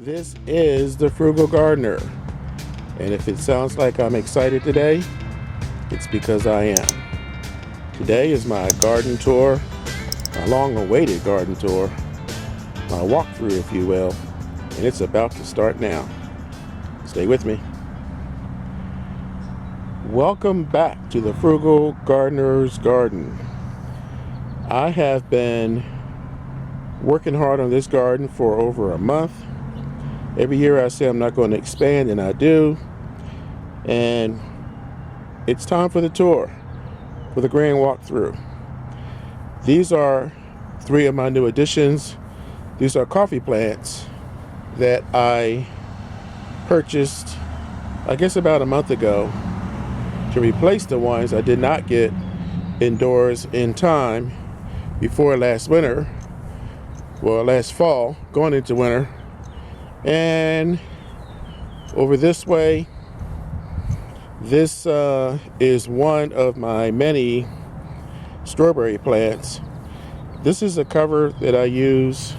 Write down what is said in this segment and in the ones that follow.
This is the Frugal Gardener, and if it sounds like I'm excited today, it's because I am. Today is my garden tour, my long-awaited garden tour, my walkthrough, if you will, and it's about to start now. Stay with me. Welcome back to the Frugal Gardener's Garden. I have been working hard on this garden for over a month. Every year I say I'm not going to expand, and I do. And it's time for the tour, for the grand walkthrough. These are three of my new additions. These are coffee plants that I purchased, I guess, about a month ago to replace the ones I did not get indoors in time before last winter, well, last fall, going into winter. And over this way, this is one of my many strawberry plants. This is a cover that I use.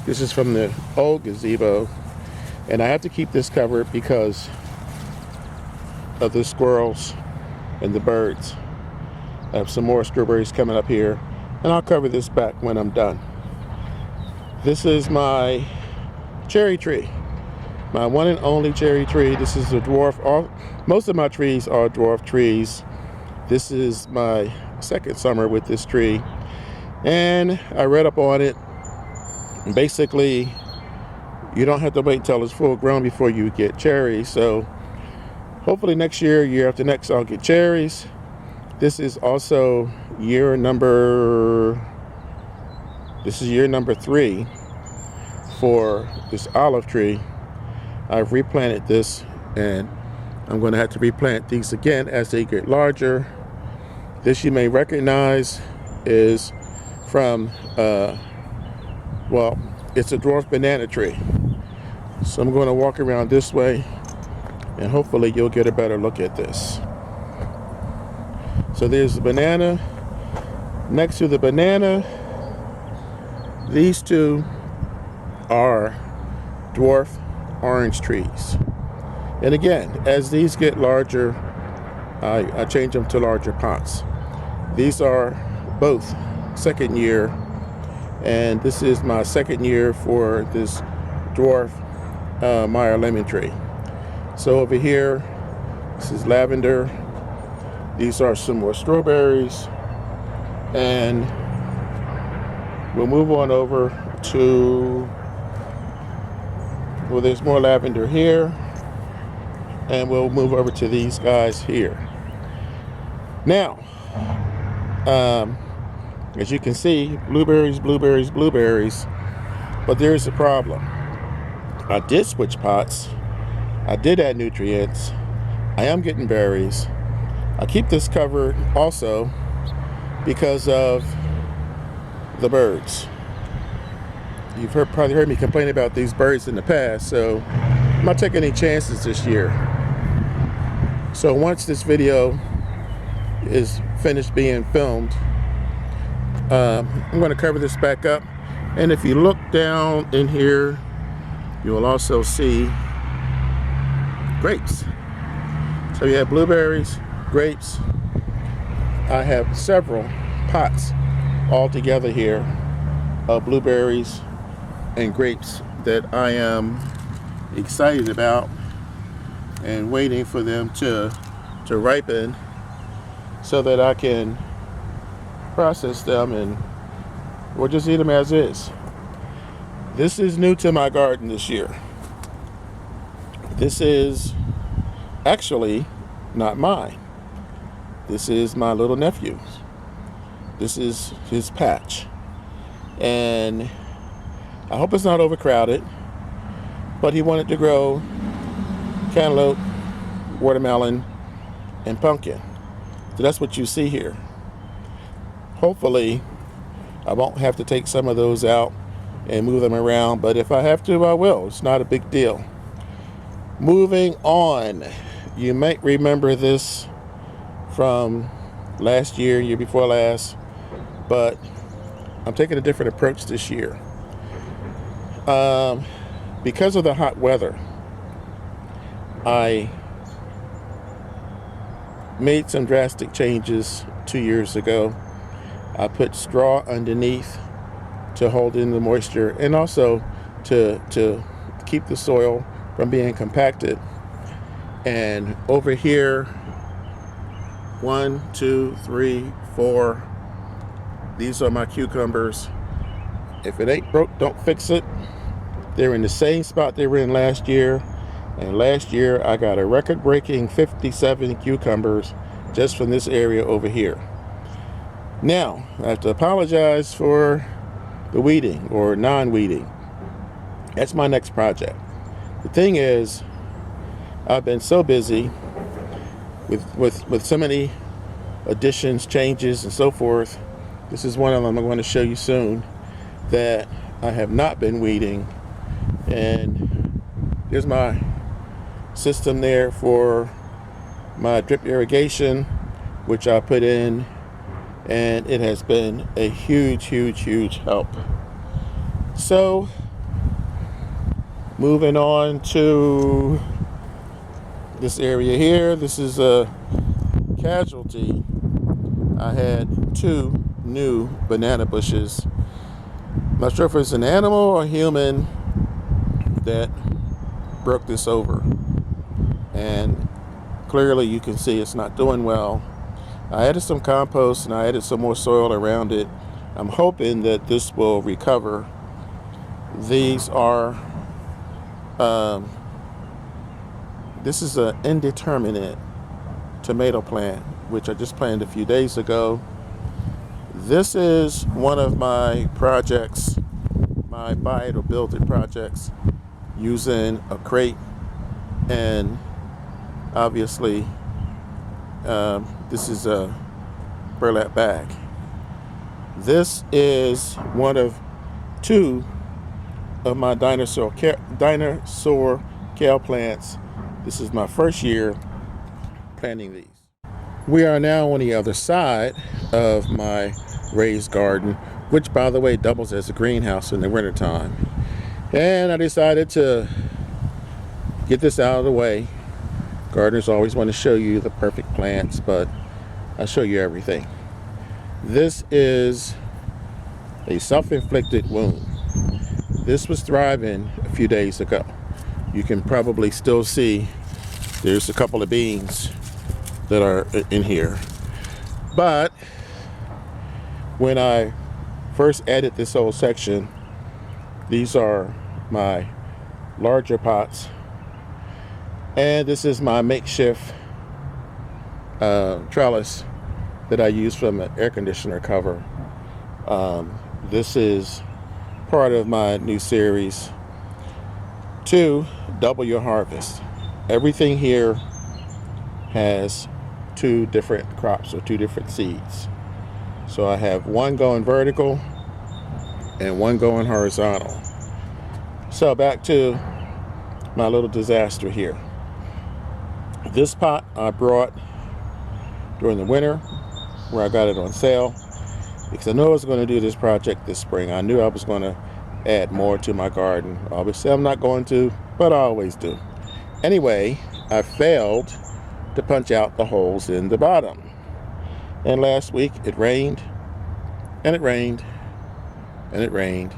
This is from the old gazebo, and I have to keep this covered because of the squirrels and the birds. I have some more strawberries coming up here, and I'll cover this back when I'm done. This is my cherry tree, my one and only cherry tree. This is a dwarf. Most of my trees are dwarf trees. This is my second summer with this tree, and I read up on it. Basically, you don't have to wait until it's full grown before you get cherries. So hopefully next year, year after next, I'll get cherries. This is also year number 3 for this olive tree. I've replanted this, and I'm going to have to replant these again as they get larger. This you may recognize is from, well, it's a dwarf banana tree. So I'm going to walk around this way, and hopefully you'll get a better look at this. So there's the banana. Next to the banana, these two are dwarf orange trees. And again, as these get larger, I change them to larger pots. These are both second year, and this is my second year for this dwarf Meyer lemon tree. So over here, this is lavender. These are some more strawberries, and we'll move on over to, well, there's more lavender here, and we'll move over to these guys here. Now, as you can see, blueberries, blueberries, blueberries, but there's a problem. I did switch pots. I did add nutrients. I am getting berries. I keep this covered also because of the birds. You've probably heard me complain about these birds in the past, so I'm not taking any chances this year. So once this video is finished being filmed, I'm going to cover this back up, and if you look down in here, you will also see grapes. So you have blueberries, grapes. I have several pots all together here of blueberries and grapes that I am excited about and waiting for them to ripen so that I can process them and or just eat them as is. This is new to my garden this year. This is actually not mine. This is my little nephew's. This is his patch. And I hope it's not overcrowded, but he wanted to grow cantaloupe, watermelon, and pumpkin. So that's what you see here. Hopefully, I won't have to take some of those out and move them around, but if I have to, I will. It's not a big deal. Moving on. You might remember this from last year, year before last, but I'm taking a different approach this year. Because of the hot weather, I made some drastic changes 2 years ago. I put straw underneath to hold in the moisture and also to keep the soil from being compacted. And over here, 1, 2, 3, 4, these are my cucumbers. If it ain't broke, don't fix it. They're in the same spot they were in last year. And last year I got a record-breaking 57 cucumbers just from this area over here. Now, I have to apologize for the weeding or non-weeding. That's my next project. The thing is, I've been so busy with so many additions, changes, and so forth. This is one of them I'm going to show you soon, that I have not been weeding. And there's my system there for my drip irrigation, which I put in, and it has been a huge help. So moving on to this area here, this is a casualty. I had 2 new banana bushes. I'm not sure if it's an animal or human that broke this over, and clearly you can see it's not doing well. I added some compost and I added some more soil around it. I'm hoping that this will recover. These are this is an indeterminate tomato plant, which I just planted a few days ago. This is one of my projects, my buy it or build it projects, using a crate and obviously this is a burlap bag. This is one of 2 of my dinosaur kale plants. This is my first year planting these. We are now on the other side of my raised garden, which by the way doubles as a greenhouse in the wintertime. And I decided to get this out of the way. Gardeners always want to show you the perfect plants, but I'll show you everything. This is a self-inflicted wound. This was thriving a few days ago. You can probably still see there's a couple of beans that are in here. But when I first added this whole section, these are my larger pots, and this is my makeshift trellis that I use from an air conditioner cover. This is part of my new series to double your harvest. Everything here has 2 different crops or 2 different seeds. So I have one going vertical and one going horizontal. So back to my little disaster here. This pot I brought during the winter, where I got it on sale, because I knew I was going to do this project this spring. I knew I was going to add more to my garden. Obviously I'm not going to, but I always do. Anyway, I failed to punch out the holes in the bottom. And last week it rained, and it rained, and it rained,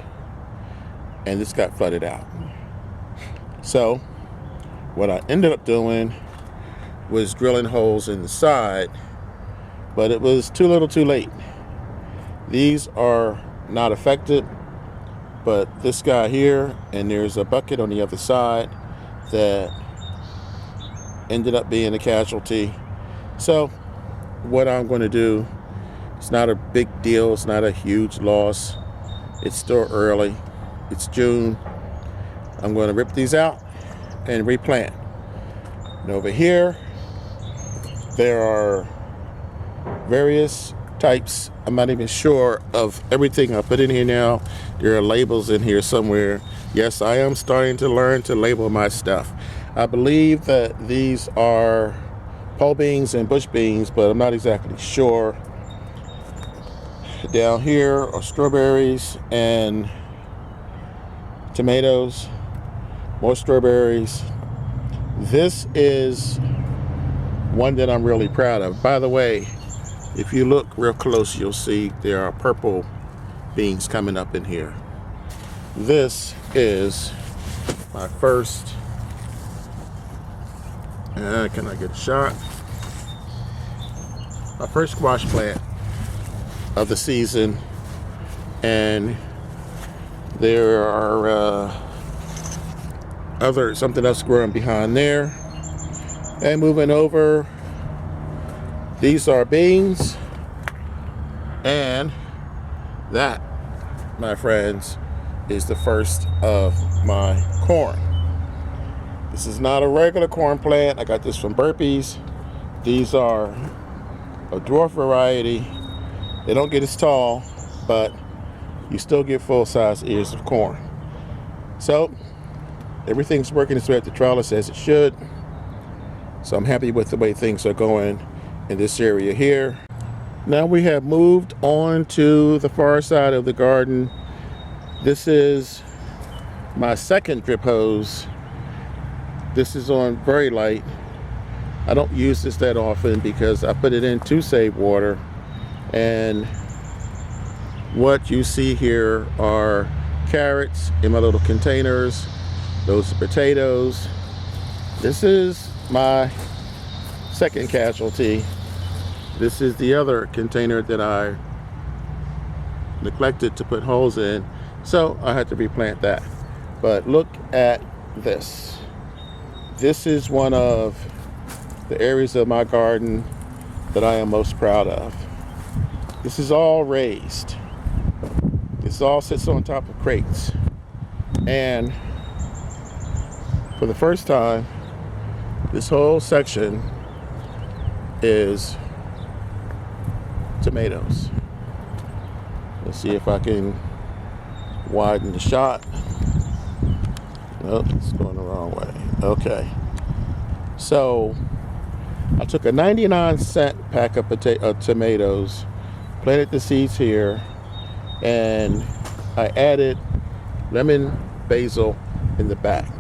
and this got flooded out. So what I ended up doing was drilling holes in the side, but it was too little too late. These are not affected, but this guy here, and there's a bucket on the other side that ended up being a casualty. So what I'm going to do, it's not a big deal, it's not a huge loss, it's still early, it's June. I'm going to rip these out and replant. And over here there are various types. I'm not even sure of everything I put in here now. There are labels in here somewhere. Yes, I am starting to learn to label my stuff. I believe that these are pole beans and bush beans, but I'm not exactly sure. Down here are strawberries and tomatoes, more strawberries. This is one that I'm really proud of. By the way, if you look real close, you'll see there are purple beans coming up in here. This is my first, can I get a shot? My first squash plant of the season, and there are something else growing behind there. And moving over, these are beans, and that, my friends, is the first of my corn. This is not a regular corn plant. I got this from Burpees. These are a dwarf variety. They don't get as tall, but you still get full-size ears of corn. So everything's working its way up the trellis as it should. So I'm happy with the way things are going in this area here. Now we have moved on to the far side of the garden. This is my second drip hose. This is on very light. I don't use this that often because I put it in to save water. And what you see here are carrots in my little containers. Those are potatoes. This is my second casualty. This is the other container that I neglected to put holes in, so I had to replant that. But look at this. This is one of the areas of my garden that I am most proud of. This is all raised. This all sits on top of crates. And for the first time, this whole section is tomatoes. Let's see if I can widen the shot. Nope, it's going the wrong way. Okay. So I took a 99-cent pack of tomatoes, planted the seeds here, and I added lemon basil in the back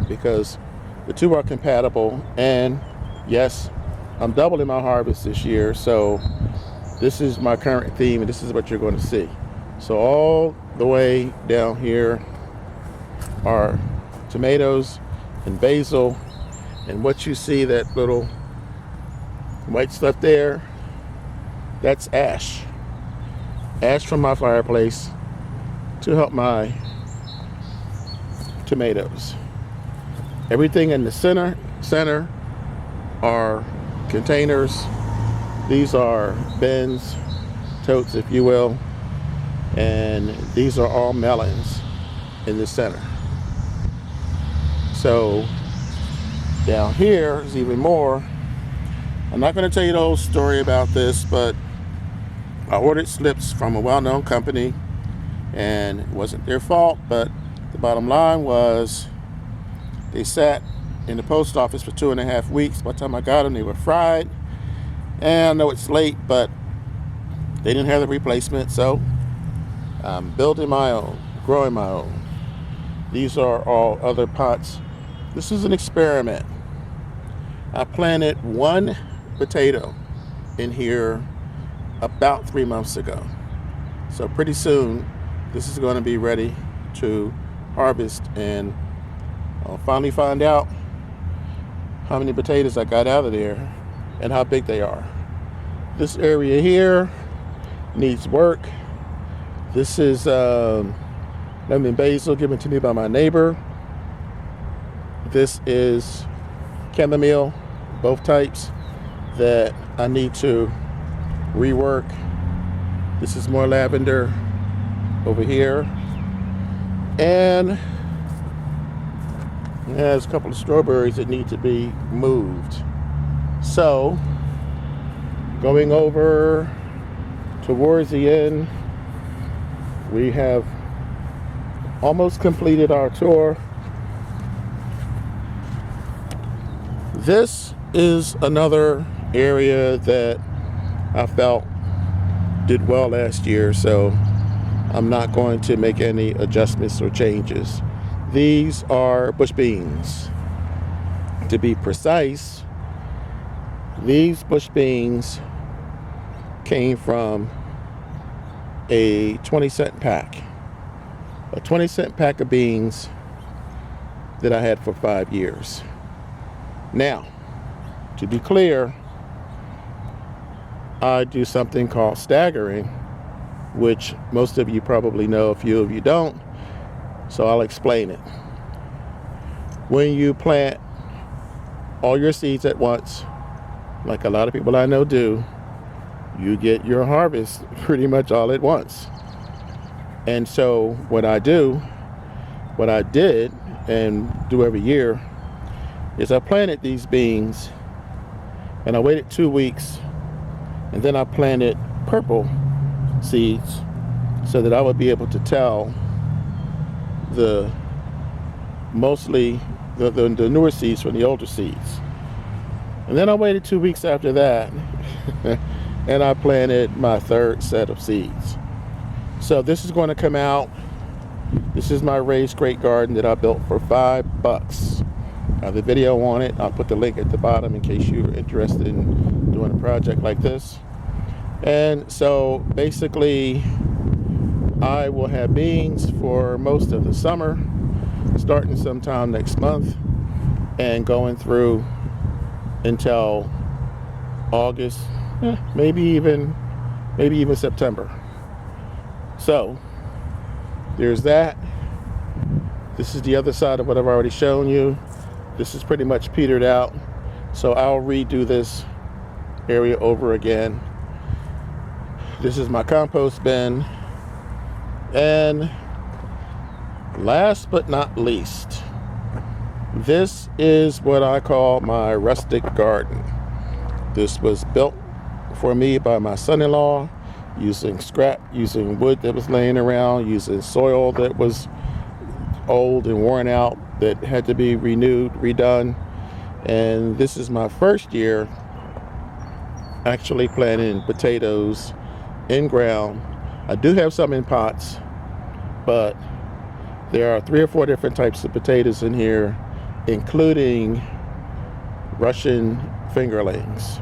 because the two are compatible. And yes, I'm doubling my harvest this year, so this is my current theme, and this is what you're going to see. So all the way down here are tomatoes and basil, and what you see, that little white stuff there, that's ash from my fireplace to help my tomatoes. Everything in the center are containers. These are bins, totes if you will, and these are all melons in the center. So down here is even more. I'm not going to tell you the whole story about this, but I ordered slips from a well-known company, and it wasn't their fault, but the bottom line was they sat in the post office for 2.5 weeks. By the time I got them, they were fried. And I know it's late, but they didn't have the replacement, so I'm building my own, growing my own. These are all other pots. This is an experiment. I planted one potato in here about 3 months ago. So pretty soon, this is going to be ready to harvest, and I'll finally find out how many potatoes I got out of there and how big they are. This area here needs work. This is lemon basil given to me by my neighbor. This is chamomile, both types, that I need to rework. This is more lavender over here. And there's a couple of strawberries that need to be moved. So, going over towards the end, we have almost completed our tour. This is another area that I felt did well last year, so I'm not going to make any adjustments or changes. These are bush beans. To be precise, these bush beans came from a 20-cent pack. A 20-cent pack of beans that I had for 5 years. Now, to be clear, I do something called staggering, which most of you probably know, a few of you don't, so I'll explain it. When you plant all your seeds at once, like a lot of people I know do, you get your harvest pretty much all at once. And so what I did and do every year is I planted these beans and I waited 2 weeks, and then I planted purple seeds so that I would be able to tell the newer seeds from the older seeds. And then I waited 2 weeks after that and I planted my third set of seeds. So this is going to come out. This is my raised crate garden that I built for $5. The video on it, I'll put the link at the bottom in case you're interested in doing a project like this. And so basically I will have beans for most of the summer, starting sometime next month and going through until August, maybe even September. So there's that. This is the other side of what I've already shown you. This is pretty much petered out, so I'll redo this area over again. This is my compost bin. And last but not least, this is what I call my rustic garden. This was built for me by my son-in-law, using wood that was laying around, using soil that was old and worn out that had to be renewed, redone. And this is my first year actually planting potatoes in ground. I do have some in pots, but there are 3 or 4 different types of potatoes in here, including Russian fingerlings.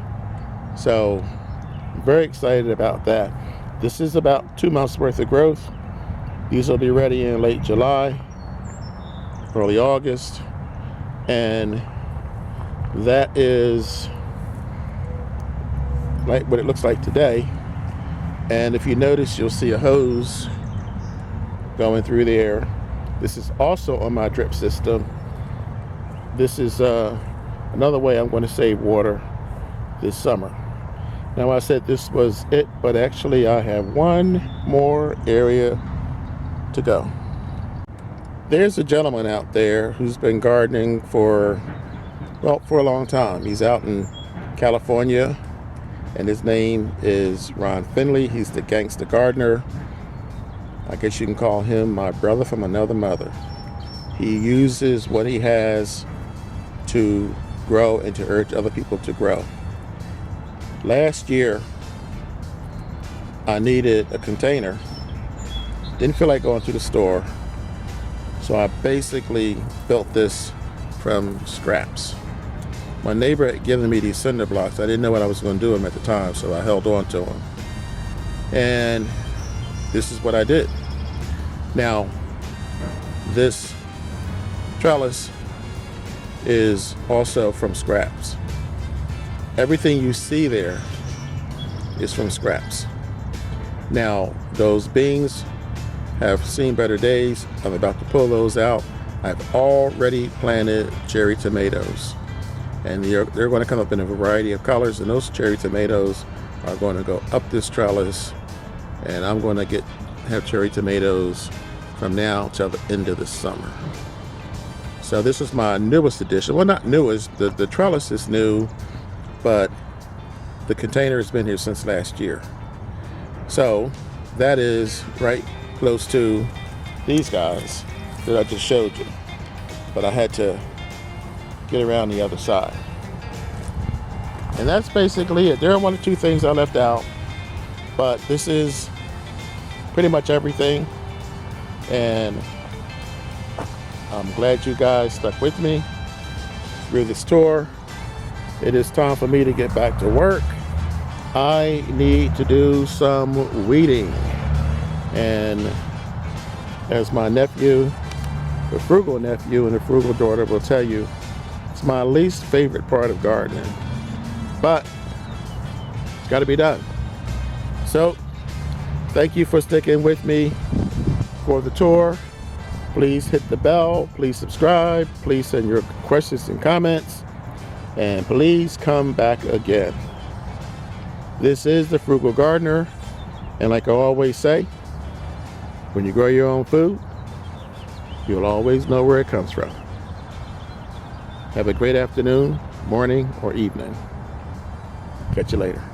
So very excited about that. This is about 2 months worth of growth. These will be ready in late July, early August, and that is like what it looks like today. And if you notice, you'll see a hose going through there. This is also on my drip system. This is another way I'm going to save water this summer. Now, I said this was it, but actually I have one more area to go. There's a gentleman out there who's been gardening for a long time. He's out in California, and his name is Ron Finley. He's the Gangster Gardener. I guess you can call him my brother from another mother. He uses what he has to grow and to urge other people to grow. Last year, I needed a container. Didn't feel like going to the store, so I basically built this from scraps. My neighbor had given me these cinder blocks. I didn't know what I was going to do with them at the time, so I held on to them. And this is what I did. Now, this trellis is also from scraps. Everything you see there is from scraps. Now, those beans have seen better days. I'm about to pull those out. I've already planted cherry tomatoes, and they're going to come up in a variety of colors, and those cherry tomatoes are going to go up this trellis, and I'm going to have cherry tomatoes from now till the end of the summer. So this is my newest addition. Well, not newest, the trellis is new, but the container has been here since last year. So that is right close to these guys that I just showed you, but I had to get around the other side. And that's basically it. There are 1 or 2 things I left out, but this is pretty much everything. And I'm glad you guys stuck with me through this tour. It is time for me to get back to work. I need to do some weeding. And as my nephew, the frugal nephew and the frugal daughter will tell you, it's my least favorite part of gardening. But it's got to be done. So, thank you for sticking with me for the tour. Please hit the bell, please subscribe, please send your questions and comments, and please come back again. This is the Frugal Gardener, and like I always say, when you grow your own food, you'll always know where it comes from. Have a great afternoon, morning, or evening. Catch you later.